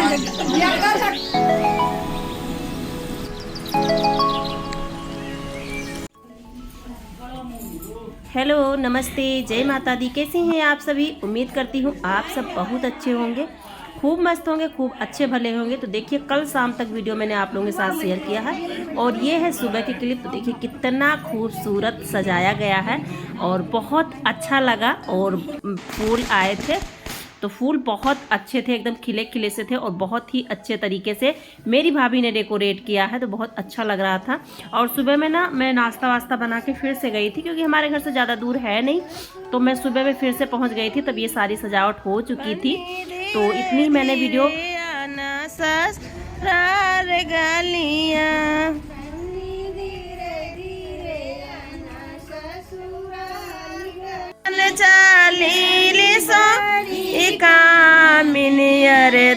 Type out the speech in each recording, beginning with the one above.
Hello, नमस्ते, जय माता दी। कैसे हैं आप सभी? उम्मीद करती हूँ आप सब बहुत अच्छे होंगे, खूब मस्त होंगे, खूब अच्छे भले होंगे। तो देखिए कल शाम तक वीडियो मैंने आप लोगों के साथ शेयर किया है और ये है सुबह की क्लिप। तो देखिए कितना खूबसूरत सजाया गया है और बहुत अच्छा लगा। और फूल आए थे तो फूल बहुत अच्छे थे, एकदम खिले खिले से थे और बहुत ही अच्छे तरीके से मेरी भाभी ने डेकोरेट किया है, तो बहुत अच्छा लग रहा था। और सुबह में ना मैं नाश्ता वास्ता बना के फिर से गई थी, क्योंकि हमारे घर से ज़्यादा दूर है नहीं, तो मैं सुबह में फिर से पहुंच गई थी। तब ये सारी सजावट हो चुकी थी, तो इतनी मैंने वीडियो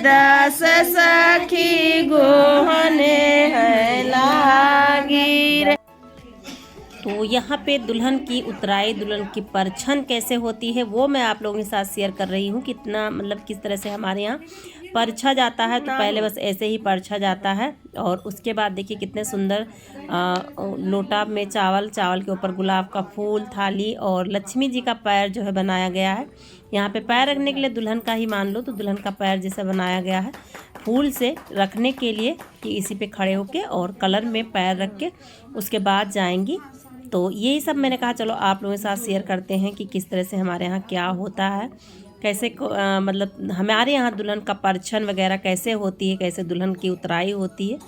दास सखी गोहने है लागी। तो यहाँ पे दुल्हन की उतराई, दुल्हन की परछन कैसे होती है वो मैं आप लोगों के साथ शेयर कर रही हूँ। कितना मतलब किस तरह से हमारे यहाँ परछा जाता है। तो पहले बस ऐसे ही परछा जाता है और उसके बाद देखिए कितने सुंदर लोटा में चावल के ऊपर गुलाब का फूल, थाली और लक्ष्मी जी का पैर जो है बनाया गया है। यहाँ पे पैर रखने के लिए दुल्हन का ही मान लो, तो दुल्हन का पैर जैसा बनाया गया है फूल से रखने के लिए, कि इसी पे खड़े होके और कलर में पैर रख के उसके बाद जाएंगी। तो यही सब मैंने कहा चलो आप लोगों के साथ शेयर करते हैं कि किस तरह से हमारे यहाँ क्या होता है, कैसे मतलब हमारे यहाँ दुल्हन का परछन वगैरह कैसे होती है, कैसे दुल्हन की उतराई होती है।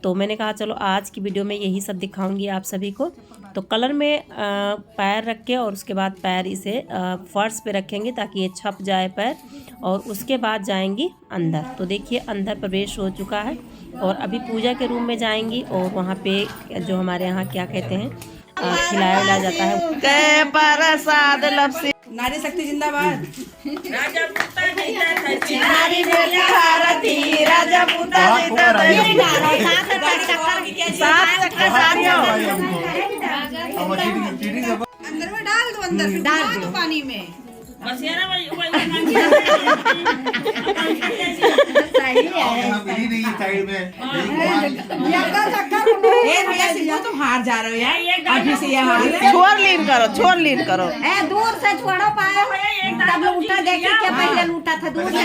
तो मैंने कहा चलो आज की वीडियो में यही सब दिखाऊंगी आप सभी को। तो कलर में पैर रख के और उसके बाद पैर इसे फर्श पे रखेंगे ताकि ये छप जाए पैर, और उसके बाद जाएंगी अंदर। तो देखिए अंदर प्रवेश हो चुका है और अभी पूजा के रूम में जाएंगी और वहाँ पे जो हमारे यहाँ क्या कहते हैं खिलाया उलाया जाता है। प्रसाद लपसी नारी शक्ति जिंदाबाद। राजा पुता नारी भारती राजा पुता अंदर में डाल दो, अंदर डाल दो पानी में। तुम हार जा रहे हो यार, अभी से यहाँ छोड़ लीन करो। दूर से छोड़ो पाए तब लूटा देखे क्या पहले लूटा था दूर से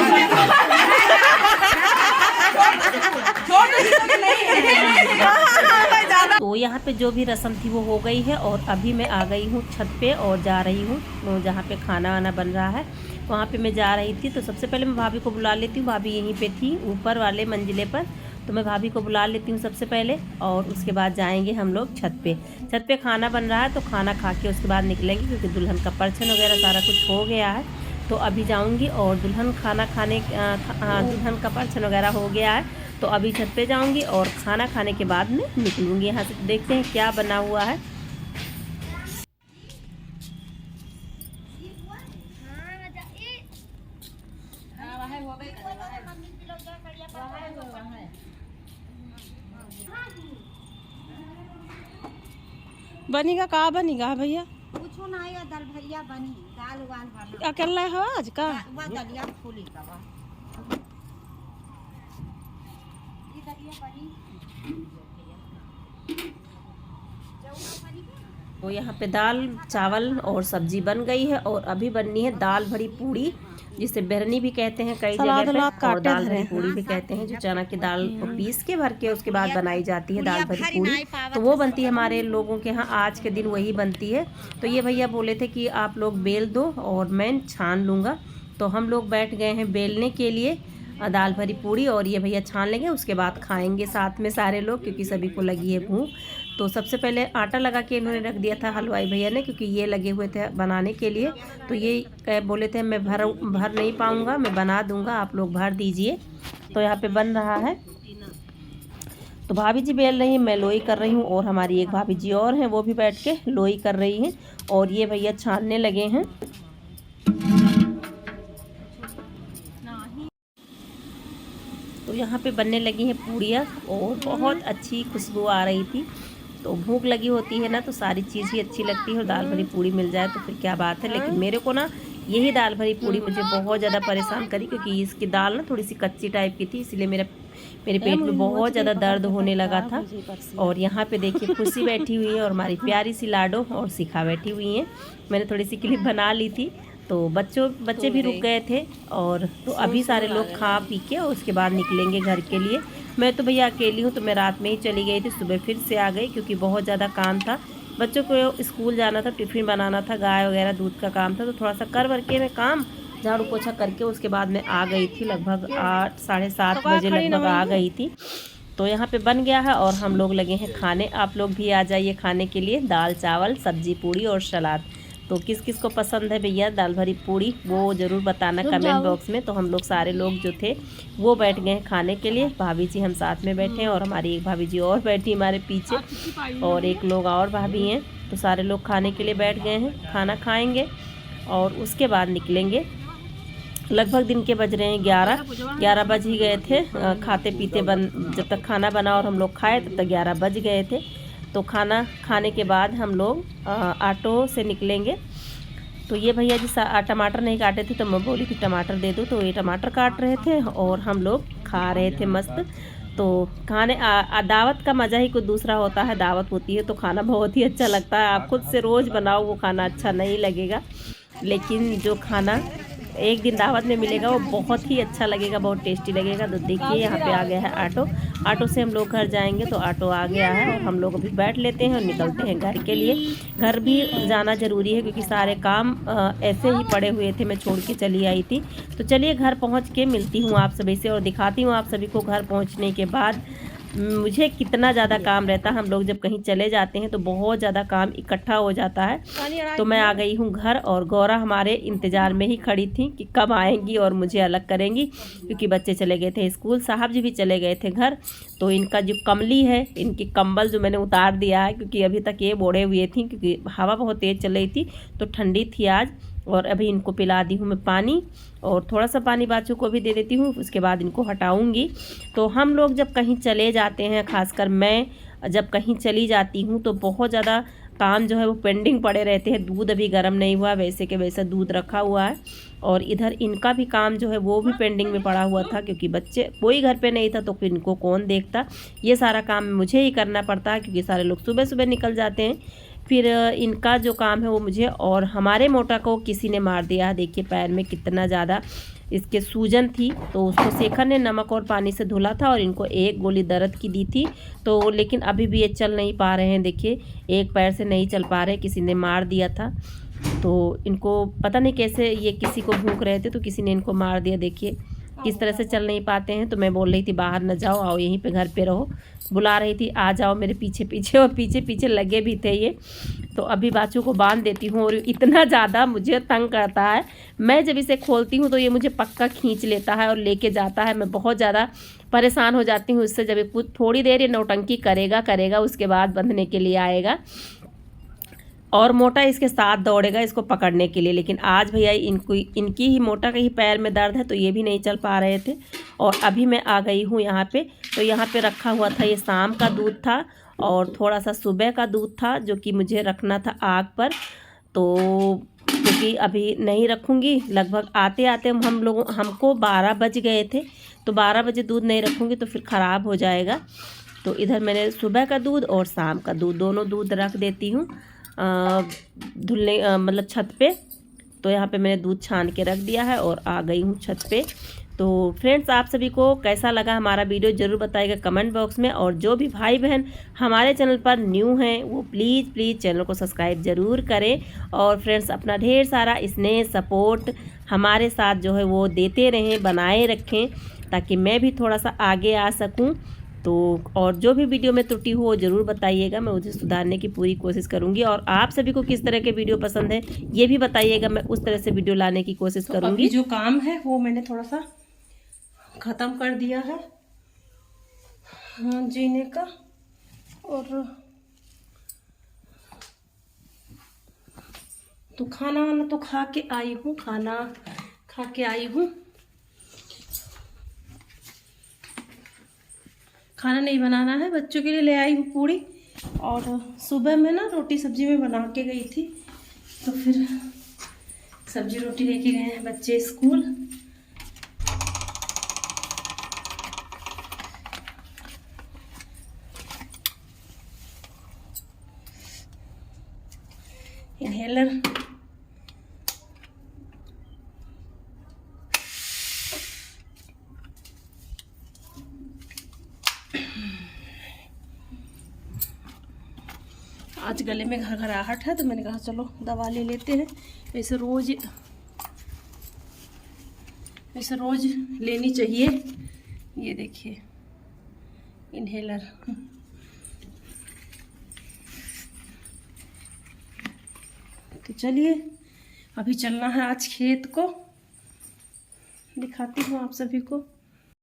तो यहाँ पे जो भी रस्म थी वो हो गई है और अभी मैं आ गई हूँ छत पे और जा रही हूँ जहाँ पे खाना वाना बन रहा है वहाँ पे मैं जा रही थी। तो सबसे पहले मैं भाभी को बुला लेती हूँ, भाभी यहीं पे थी ऊपर वाले मंजिले पर, तो मैं भाभी को बुला लेती हूँ सबसे पहले और उसके बाद जाएंगे हम लोग छत पे खाना बन रहा है। तो खाना खा के उसके बाद निकलेंगे, क्योंकि दुल्हन का परछन वगैरह सारा कुछ हो गया है। तो अभी जाऊंगी और दुल्हन दुल्हन का परछन वगैरह हो गया है, तो अभी छत पे जाऊंगी और खाना खाने के बाद में निकलूंगी यहाँ से। देखते हैं क्या बना हुआ है। बनेगा का बनेगा भैया? कुछ ना या दाल भरिया बनी, दाल उबाल बना। क्या कर रहा है आज का? दलिया फूली का बा। ये दलिया बनी। तो यहाँ पे दाल चावल और सब्जी बन गई है और अभी बननी है दाल भरी पूड़ी, जिसे बेरनी भी कहते हैं कई जगह पे, और दाल भरी पूड़ी भी कहते हैं, जो चना की दाल को पीस के भर के उसके बाद बनाई जाती है दाल भरी पूड़ी। तो वो बनती है हमारे लोगों के यहाँ, आज के दिन वही बनती है। तो ये भैया बोले थे कि आप लोग बेल दो और मैं छान लूँगा, तो हम लोग बैठ गए हैं बेलने के लिए दाल भरी पूड़ी, और ये भैया छान लेंगे, उसके बाद खाएंगे साथ में सारे लोग, क्योंकि सभी को लगी है भूख। तो सबसे पहले आटा लगा के इन्होंने रख दिया था हलवाई भैया ने, क्योंकि ये लगे हुए थे बनाने के लिए। तो ये बोले थे मैं भर नहीं पाऊँगा, मैं बना दूँगा, आप लोग भर दीजिए। तो यहाँ पे बन रहा है। तो भाभी जी बेल रही हैं, मैं लोई कर रही हूँ, और हमारी एक भाभी जी और हैं वो भी बैठ के लोई कर रही हैं, और ये भैया छानने लगे हैं। तो यहाँ पे बनने लगी हैं पूड़ियाँ और बहुत अच्छी खुशबू आ रही थी। तो भूख लगी होती है ना, तो सारी चीज़ ही अच्छी लगती है, और दाल भरी पूड़ी मिल जाए तो फिर क्या बात है। लेकिन मेरे को ना यही दाल भरी पूड़ी मुझे बहुत ज़्यादा परेशान करी, क्योंकि इसकी दाल ना थोड़ी सी कच्ची टाइप की थी, इसलिए मेरे पेट में बहुत ज़्यादा दर्द होने लगा था। और यहाँ पे देखिए खुशी बैठी हुई है और हमारी प्यारी सी लाडो और शिखा बैठी हुई हैं। मैंने थोड़ी सी क्लिप बना ली थी, तो बच्चे भी रुक गए थे। और तो अभी सारे लोग खा पी के और उसके बाद निकलेंगे घर के लिए। मैं तो भैया अकेली हूँ, तो मैं रात में ही चली गई थी, सुबह फिर से आ गई क्योंकि बहुत ज़्यादा काम था। बच्चों को स्कूल जाना था, टिफ़िन बनाना था, गाय वगैरह दूध का काम था, तो थोड़ा सा कर के मैं काम झाड़ू पोछा करके उसके बाद मैं आ गई थी। लगभग 8 साढ़े 7 बजे लगभग आ गई थी। तो यहाँ पे बन गया है और हम लोग लगे हैं खाने। आप लोग भी आ जाइए खाने के लिए। दाल चावल सब्जी पूड़ी और सलाद। तो किस किस को पसंद है भैया दाल भरी पूड़ी, वो ज़रूर बताना कमेंट बॉक्स में। तो हम लोग सारे लोग जो थे वो बैठ गए हैं खाने के लिए। भाभी जी हम साथ में बैठे हैं और हमारी एक भाभी जी और बैठी हमारे पीछे, और एक लोग और भाभी हैं। तो सारे लोग खाने के लिए बैठ गए हैं, खाना खाएंगे और उसके बाद निकलेंगे। लगभग दिन के बज रहे हैं 11 बज ही गए थे। खाते पीते जब तक खाना बना और हम लोग खाए तब तक 11 बज गए थे। तो खाना खाने के बाद हम लोग ऑटो से निकलेंगे। तो ये भैया जी टमाटर नहीं काटे थे, तो मैं बोली कि टमाटर दे दो, तो ये टमाटर काट रहे थे और हम लोग खा रहे थे मस्त। तो खाने दावत का मज़ा ही कुछ दूसरा होता है। दावत होती है तो खाना बहुत ही अच्छा लगता है। आप खुद से रोज़ बनाओ वो खाना अच्छा नहीं लगेगा, लेकिन जो खाना एक दिन दावत में मिलेगा वो बहुत ही अच्छा लगेगा, बहुत टेस्टी लगेगा। तो देखिए यहाँ पे आ गया है ऑटो से हम लोग घर जाएंगे। तो ऑटो आ गया है और हम लोग अभी बैठ लेते हैं और निकलते हैं घर के लिए। घर भी जाना ज़रूरी है क्योंकि सारे काम ऐसे ही पड़े हुए थे, मैं छोड़ के चली आई थी। तो चलिए घर पहुँच के मिलती हूँ आप सभी से और दिखाती हूँ आप सभी को घर पहुँचने के बाद मुझे कितना ज़्यादा काम रहता है। हम लोग जब कहीं चले जाते हैं तो बहुत ज़्यादा काम इकट्ठा हो जाता है। तो मैं आ गई हूँ घर और गौरा हमारे इंतज़ार में ही खड़ी थी कि कब आएंगी और मुझे अलग करेंगी, क्योंकि बच्चे चले गए थे स्कूल, साहब जी भी चले गए थे घर। तो इनका जो कमली है, इनकी कंबल जो मैंने उतार दिया है, क्योंकि अभी तक ये बोड़े हुए थी क्योंकि हवा बहुत तेज़ चल रही थी, तो ठंडी थी आज। और अभी इनको पिला दी हूँ मैं पानी, और थोड़ा सा पानी बाचू को भी दे देती हूँ, उसके बाद इनको हटाऊँगी। तो हम लोग जब कहीं चले जाते हैं, खासकर मैं जब कहीं चली जाती हूँ, तो बहुत ज़्यादा काम जो है वो पेंडिंग पड़े रहते हैं। दूध अभी गर्म नहीं हुआ, वैसे के वैसा दूध रखा हुआ है। और इधर इनका भी काम जो है वो भी पेंडिंग में पड़ा हुआ था, क्योंकि बच्चे कोई घर पे नहीं था तो फिर इनको कौन देखता। ये सारा काम मुझे ही करना पड़ता है, क्योंकि सारे लोग सुबह सुबह निकल जाते हैं। फिर इनका जो काम है वो मुझे, और हमारे मोटा को किसी ने मार दिया है। देखिए पैर में कितना ज़्यादा इसके सूजन थी, तो उसको शेखर ने नमक और पानी से धुला था और इनको एक गोली दर्द की दी थी। तो लेकिन अभी भी ये चल नहीं पा रहे हैं। देखिए एक पैर से नहीं चल पा रहे, किसी ने मार दिया था। तो इनको पता नहीं कैसे ये किसी को भूख रहे थे तो किसी ने इनको मार दिया। देखिए किस तरह से चल नहीं पाते हैं। तो मैं बोल रही थी बाहर न जाओ, आओ यहीं पे घर पे रहो, बुला रही थी आ जाओ मेरे पीछे पीछे, और पीछे पीछे लगे भी थे ये। तो अभी बाचू को बांध देती हूँ, और इतना ज़्यादा मुझे तंग करता है। मैं जब इसे खोलती हूँ तो ये मुझे पक्का खींच लेता है और लेके जाता है। मैं बहुत ज़्यादा परेशान हो जाती हूँ इससे। जब ये कुछ थोड़ी देर ये नौटंकी करेगा, उसके बाद बंधने के लिए आएगा और मोटा इसके साथ दौड़ेगा इसको पकड़ने के लिए। लेकिन आज भैया इनकी ही मोटा का ही पैर में दर्द है, तो ये भी नहीं चल पा रहे थे। और अभी मैं आ गई हूँ यहाँ पे। तो यहाँ पे रखा हुआ था, ये शाम का दूध था और थोड़ा सा सुबह का दूध था, जो कि मुझे रखना था आग पर। तो क्योंकि अभी नहीं रखूँगी, लगभग आते आते हमको 12 बज गए थे। तो 12 बजे दूध नहीं रखूँगी तो फिर ख़राब हो जाएगा। तो इधर मैंने सुबह का दूध और शाम का दूध दोनों दूध रख देती हूँ धुलने मतलब छत पे। तो यहाँ पे मैंने दूध छान के रख दिया है और आ गई हूँ छत पे। तो फ्रेंड्स आप सभी को कैसा लगा हमारा वीडियो ज़रूर बताइएगा कमेंट बॉक्स में। और जो भी भाई बहन हमारे चैनल पर न्यू हैं वो प्लीज़ चैनल को सब्सक्राइब ज़रूर करें। और फ्रेंड्स अपना ढेर सारा स्नेह सपोर्ट हमारे साथ जो है वो देते रहें, बनाए रखें, ताकि मैं भी थोड़ा सा आगे आ सकूँ। तो और जो भी वीडियो में त्रुटि हो वो ज़रूर बताइएगा, मैं उसे सुधारने की पूरी कोशिश करूंगी। और आप सभी को किस तरह के वीडियो पसंद है ये भी बताइएगा, मैं उस तरह से वीडियो लाने की कोशिश करूंगी। अभी जो काम है वो मैंने थोड़ा सा ख़त्म कर दिया है जीने का। और तो खाना वाना तो खा के आई हूँ, खाना खा के आई हूँ। खाना नहीं बनाना है, बच्चों के लिए ले आई हूँ पूड़ी। और सुबह में ना रोटी सब्जी में बना के गई थी, तो फिर सब्जी रोटी लेके गए हैं बच्चे स्कूल। इनहेलर आज गले में घरघराहट है तो मैंने कहा चलो दवा ले लेते हैं। वैसे रोज लेनी चाहिए। ये देखिए इनहेलर। तो चलिए अभी चलना है आज खेत को, दिखाती हूँ आप सभी को।